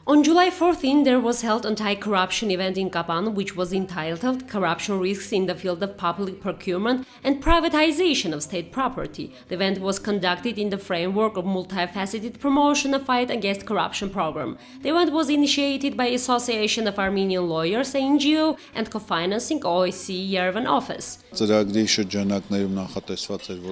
On July 14, there was held an anti-corruption event in Kapan, which was entitled Corruption Risks in the Field of Public Procurement and Privatization of State Property. The event was conducted in the framework of multifaceted promotion of fight against corruption program. The event was initiated by Association of Armenian Lawyers, NGO, and co-financing OSCE Yerevan office.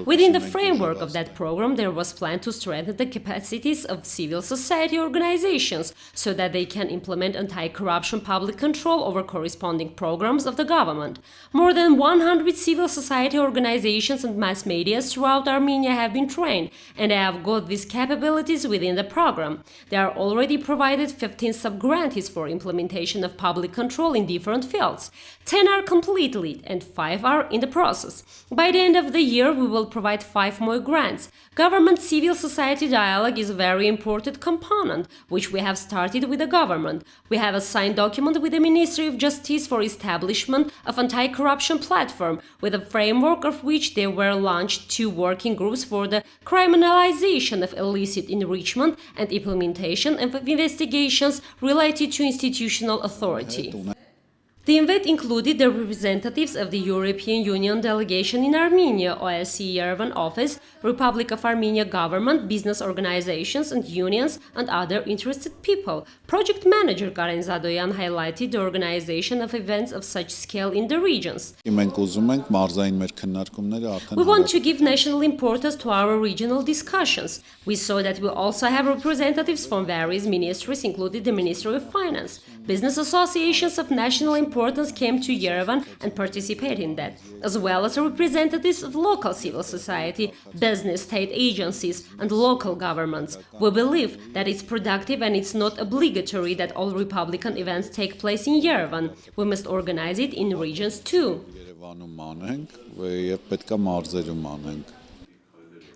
Within the framework of that program, there was planned to strengthen the capacities of civil society organizations so that they can implement anti-corruption public control over corresponding programs of the government. More than 100 civil society organizations and mass media throughout Armenia have been trained, and they have got these capabilities within the program. There are already provided 15 sub-grantees for implementation of public control in different fields. 10 are completed and 5 are in the process. By the end of the year, we will provide 5 more grants. Government-civil society dialogue is a very important component, which we have started with the government. We have a signed document with the Ministry of Justice for establishment of anti-corruption platform, with a framework of which there were launched 2 working groups for the criminalization of illicit enrichment and implementation of investigations related to institutional authority. The event included the representatives of the European Union delegation in Armenia, OSCE Yerevan office, Republic of Armenia government, business organizations and unions, and other interested people. Project manager Karen Zadoyan highlighted the organization of events of such scale in the regions. We want to give national importance to our regional discussions. We saw that we also have representatives from various ministries, including the Ministry of Finance. Business associations of national importance came to Yerevan and participated in that, as well as representatives of local civil society, business, state agencies, and local governments. We believe that it's productive and it's not obligatory that all Republican events take place in Yerevan. We must organize it in regions too.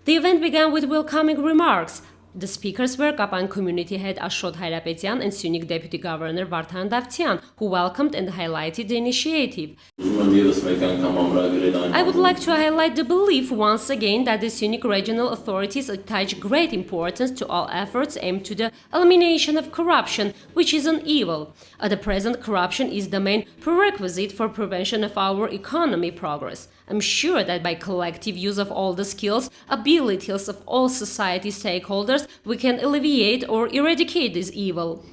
The event began with welcoming remarks. The speakers were Kapan community head Ashot Hayrapetyan and Syunik Deputy Governor Vartan Davtyan, who welcomed and highlighted the initiative. I would like to highlight the belief once again that the Syunik regional authorities attach great importance to all efforts aimed to the elimination of corruption, which is an evil. At the present, corruption is the main prerequisite for prevention of our economy progress. I'm sure that by collective use of all the skills, abilities of all society stakeholders, we can alleviate or eradicate this evil.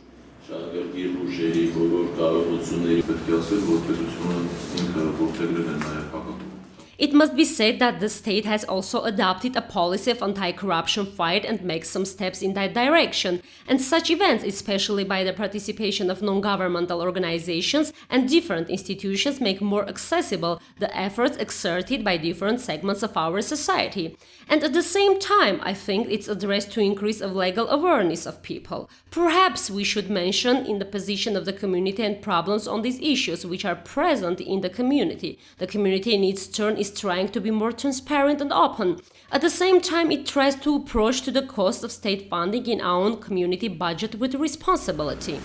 It must be said that the state has also adopted a policy of anti-corruption fight and makes some steps in that direction. And such events, especially by the participation of non-governmental organizations and different institutions, make more accessible the efforts exerted by different segments of our society. And at the same time, I think it's addressed to increase of legal awareness of people. Perhaps we should mention in the position of the community and problems on these issues which are present in the community. The community in its turn is trying to be more transparent and open. At the same time, it tries to approach to the cost of state funding in our own community budget with responsibility.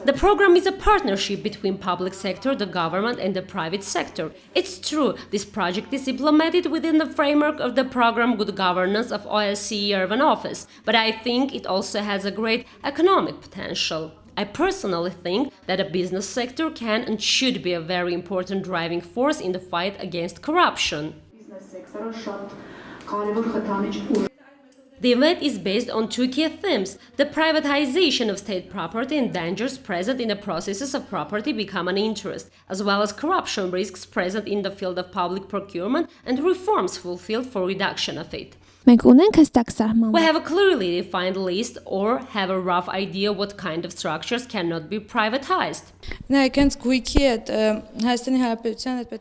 The program is a partnership between public sector, the government and the private sector. It's true, this project is implemented within the framework of the program Good Governance of OSCE Yerevan office, but I think it also has a great economic potential. I personally think that the business sector can and should be a very important driving force in the fight against corruption. The event is based on 2 key themes: the privatization of state property and dangers present in the processes of property become an interest, as well as corruption risks present in the field of public procurement and reforms fulfilled for reduction of it. We have a clearly defined list or have a rough idea what kind of structures cannot be privatized.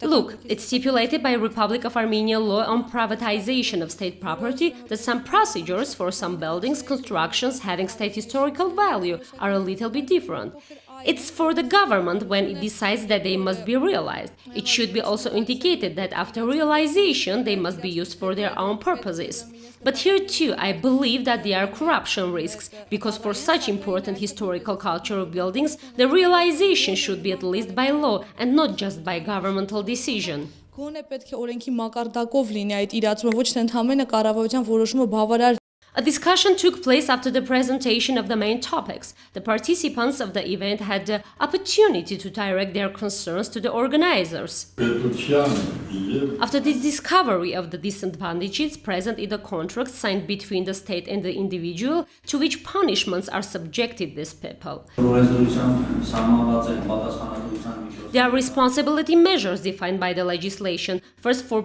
Look, it's stipulated by Republic of Armenia law on privatization of state property that some procedures for some buildings, constructions having state historical value are a little bit different. It's for the government when it decides that they must be realized. It should be also indicated that after realization they must be used for their own purposes. But here too, I believe that there are corruption risks, because for such important historical cultural buildings, the realization should be at least by law and not just by governmental decision. A discussion took place after the presentation of the main topics. The participants of the event had the opportunity to direct their concerns to the organizers. After the discovery of the disadvantages present in the contract signed between the state and the individual, to which punishments are subjected these people. There are responsibility measures defined by the legislation, first for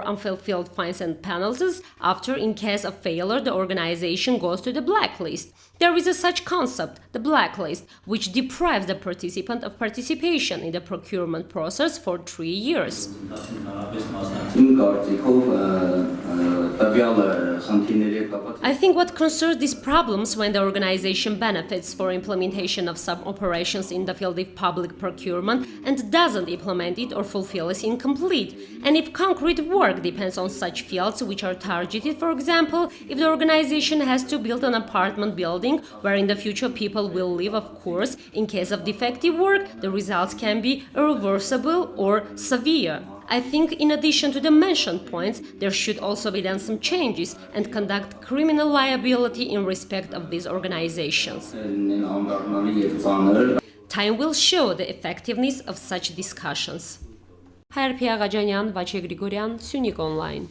unfulfilled fines and penalties, after, in case of failure, the organization goes to the blacklist. There is a such concept, the blacklist, which deprives the participant of participation in the procurement process for 3 years. I think what concerns these problems when the organization benefits for implementation of some operations in the field of public procurement and doesn't implement it or fulfill is incomplete. And if concrete work depends on such fields which are targeted, for example, if the organization has to build an apartment building where in the future people will live, of course, in case of defective work, the results can be irreversible or severe. I think in addition to the mentioned points, there should also be done some changes and conduct criminal liability in respect of these organizations. Time will show the effectiveness of such discussions. Հայր Փիաղաջանյան, Վաչե Գրիգորյան, Սյունիք Online.